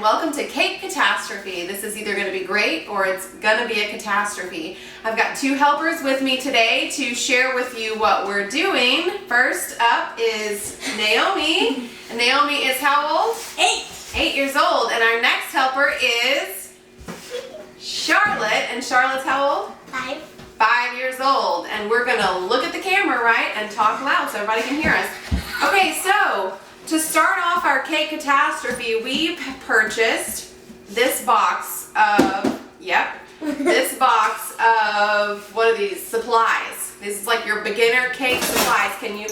and welcome to Cake Catastrophe. This is either going to be great or it's going to be a catastrophe. I've got two helpers with me today to share with you what we're doing. First up is Naomi. And Naomi is how old? 8. 8 years old. And our next helper is Charlotte. And Charlotte's how old? 5. 5 years old. And we're going to look at the camera, right, and talk loud so everybody can hear us. Okay, so to start off our Cake Catastrophe, we purchased this box of, this box of, what are these, supplies. This is like your beginner cake supplies. Can you?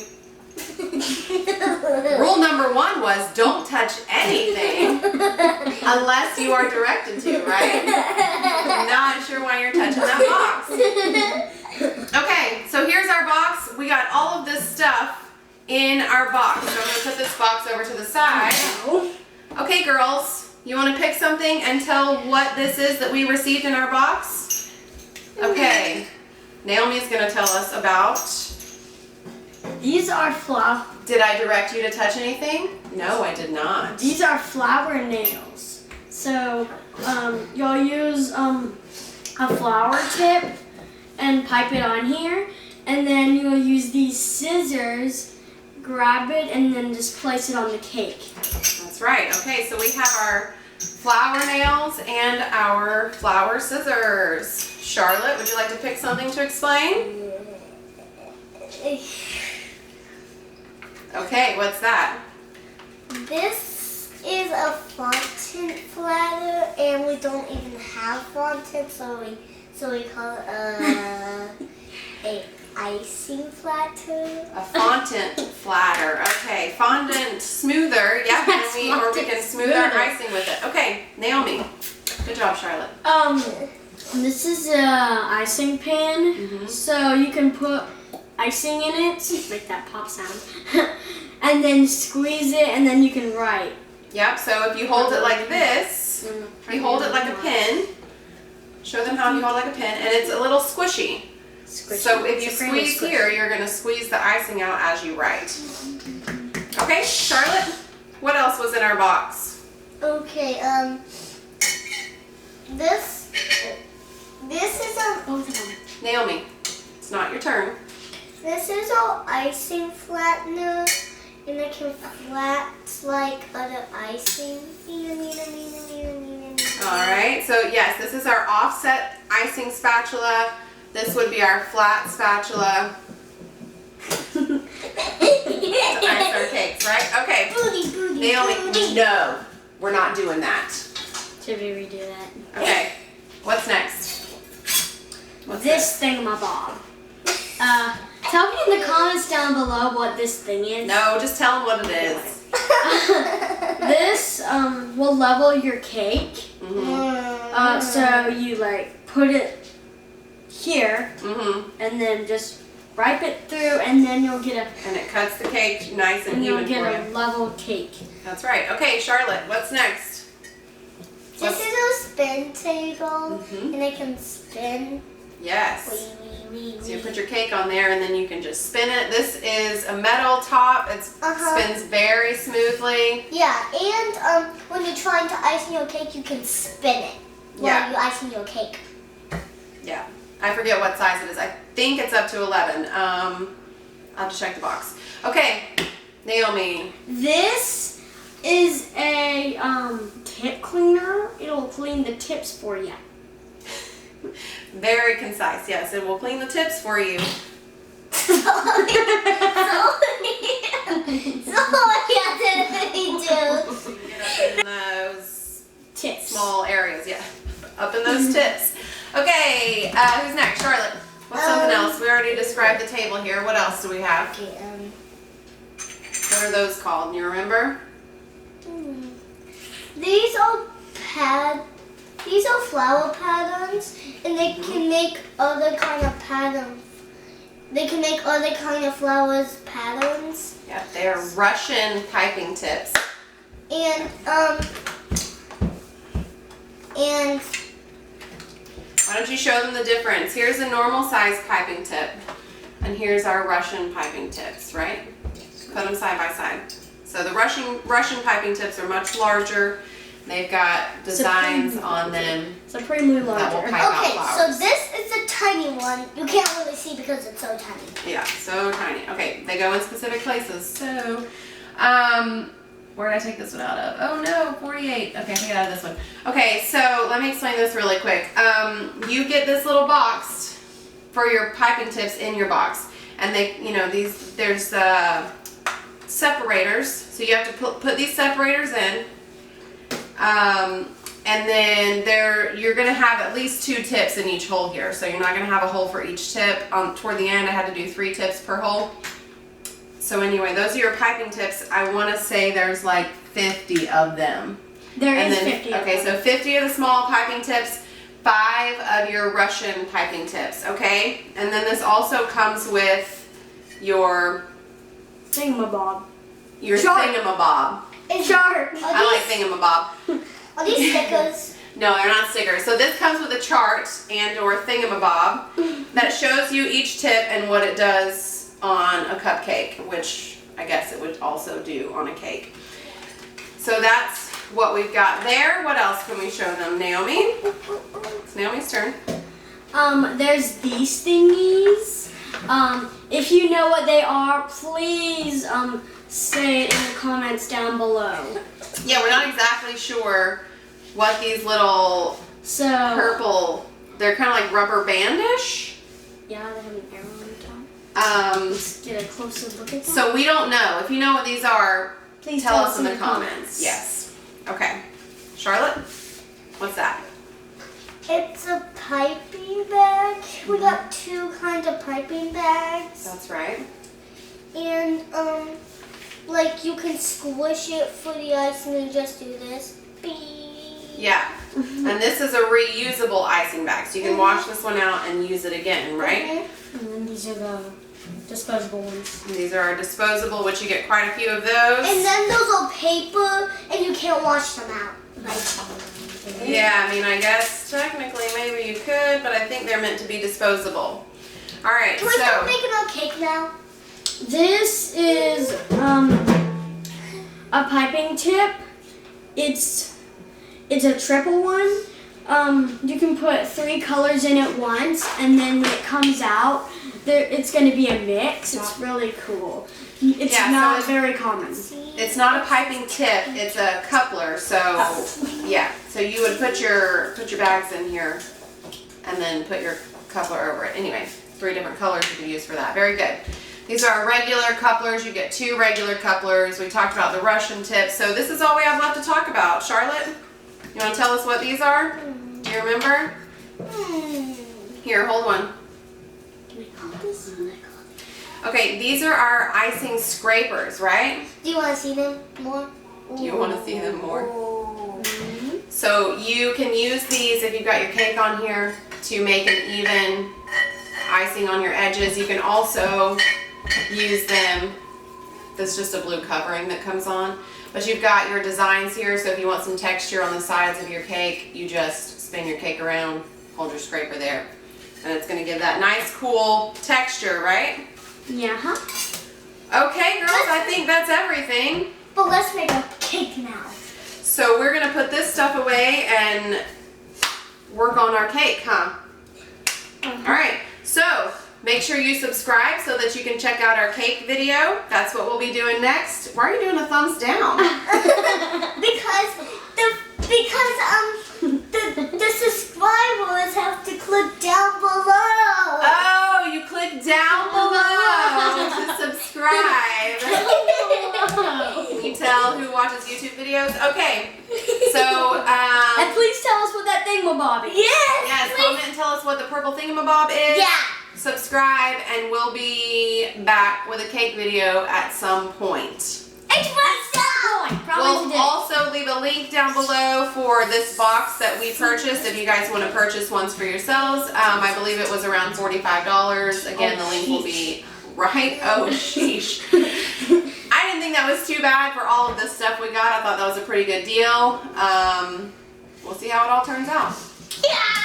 Rule number 1 was don't touch anything unless you are directed to, right? I'm not sure why you're touching that box. Okay, so here's our box. We got all of this stuff in our box. So I'm going to put this box over to the side. Okay, girls, you want to pick something and tell what this is that we received in our box? Okay, Naomi's going to tell us about... These are flour. Did I direct you to touch anything? No, I did not. These are flour nails. So you'll use a flour tip and pipe it on here, and then you'll use these scissors, grab it, and then just place it on the cake. That's right. Okay, so we have our flour nails and our flour scissors. Charlotte, would you like to pick something to explain? Okay, what's that? This is a fondant flatter, and we don't even have fondant, so we call it a icing flatter. A fondant flatter. Okay, fondant smoother. Yeah, Yes, or we can smooth our icing with it. Okay, Naomi. Good job, Charlotte. This is a icing pan, so you can put icing in it, make that pop sound, and then squeeze it, and then you can write. Yep, so if you hold it like this, you hold it like a pin. Show them how you hold it like a pin, and it's a little squishy. So if you squeeze here, you're going to squeeze the icing out as you write. Okay, Charlotte, what else was in our box? Okay, this is a Naomi, it's not your turn. This is our icing flattener, and it can flat like other icing. Alright, so yes, this is our offset icing spatula. This would be our flat spatula to ice our cakes, right? Okay. Naomi, no, we're not doing that. Should we redo that? Okay, what's next? What's This thingamabob. Tell me in the comments down below what this thing is. No, just tell them what it is. This will level your cake. So you like put it here, and then just wipe it through, and then you'll get And it cuts the cake nice and you'll even get for a you. level cake. That's right. Okay, Charlotte, what's next? This is a spin table, and it can spin. Yes. So you put your cake on there and then you can just spin it. This is a metal top. It spins very smoothly. Yeah, and when you're trying to icing your cake, you can spin it while you're icing your cake. Yeah. I forget what size it is. I think it's up to 11. I'll have to check the box. Okay, Naomi. This is a tip cleaner. It'll clean the tips for you. Very concise. Yes, it will clean the tips for you. So what do? In those Tips. small areas, yeah. Up in those tips. Okay, who's next? Charlotte. What's something else? We already described the table here. What else do we have? Okay, What are those called? You remember? These are flower patterns, and they can make other kind of patterns. They can make other kind of flowers patterns. Yeah, they're Russian piping tips. And why don't you show them the difference? Here's a normal size piping tip, and here's our Russian piping tips, right? Put them side by side. So the Russian piping tips are much larger, They've got designs on them Supremely that will larger. pipe out Okay, flowers. so this is a tiny one. You can't really see because it's so tiny. Yeah, so tiny. Okay, they go in specific places. So, where did I take this one out of? Oh no, 48. Okay, I took it out of this one. Okay, so let me explain this really quick. You get this little box for your piping tips in your box, and they, there's separators. So you have to put these separators in, and then you're gonna have at least 2 tips in each hole here. So you're not gonna have a hole for each tip. Toward the end, I had to do 3 tips per hole. So anyway, those are your piping tips. I want to say there's like 50 of them. There And is then, 50. Okay, so 50 of the small piping tips, 5 of your Russian piping tips, okay? And then this also comes with your Thingamabob. thingamabob. It's Chart. I like thingamabob. Are these stickers? No, they're not stickers. So this comes with a chart and or thingamabob that shows you each tip and what it does on a cupcake, which I guess it would also do on a cake. So that's what we've got there. What else can we show them, Naomi? It's Naomi's turn. There's these thingies. If you know what they are, please say it in the comments down below. Yeah, we're not exactly sure what these little So purple, they're kind of like rubber bandish. yeah, they have an arrow on the top. Um, Get a closer look at that. so we don't know. If you know what these are, Please tell us in the comments. Yes. Okay. Charlotte, what's that? It's a piping bag. We got 2 kinds of piping bags. That's right. And, like you can squish it for the icing and just do this. Beep. Yeah. And this is a reusable icing bag, so you can wash this one out and use it again, right? Mhm. And then these are the disposable ones. And these are disposable, which you get quite a few of those. And then those are paper and you can't wash them out. Yeah, I mean, I guess technically maybe you could, but I think they're meant to be disposable. All right, Can we start so making our cake now? This is a piping tip. It's a triple one. You can put 3 colors in at once, and then when it comes out, it's going to be a mix. It's really cool. It's Yeah, so not it's- very common. it's not a piping tip, it's a coupler. So yeah, so you would put your bags in here and then put your coupler over it. Anyway, 3 different colors you can use for that. Very good. These are regular couplers. You get 2 regular couplers. We talked about the Russian tips. So this is all we have left to talk about. Charlotte, you want to tell us what these are? Do you remember? Here, hold one. Okay, these are our icing scrapers, right? Do you want to see them more? Do you want to see them more? Oh. So you can use these if you've got your cake on here to make an even icing on your edges. You can also use them, there's just a blue covering that comes on, but you've got your designs here, so if you want some texture on the sides of your cake, you just spin your cake around, hold your scraper there, and it's going to give that nice cool texture, right? Yeah. Okay, girls, I think that's everything. But let's make a cake now. So we're going to put this stuff away and work on our cake, huh? All right, so make sure you subscribe so that you can check out our cake video. That's what we'll be doing next. Why are you doing a thumbs down? because the subscribers have to click down below. Oh, you click down below to subscribe. Can you tell who watches YouTube videos? Okay, so And please tell us what that thingamabob is. yes, comment and tell us what the purple thingamabob is. Yeah. Subscribe, and we'll be back with a cake video at some point. Probably We'll today. also leave a link down below for this box that we purchased if you guys want to purchase ones for yourselves. I believe it was around $45. Again, the link will be right. Oh, sheesh. I didn't think that was too bad for all of this stuff we got. I thought that was a pretty good deal. We'll see how it all turns out. Yeah.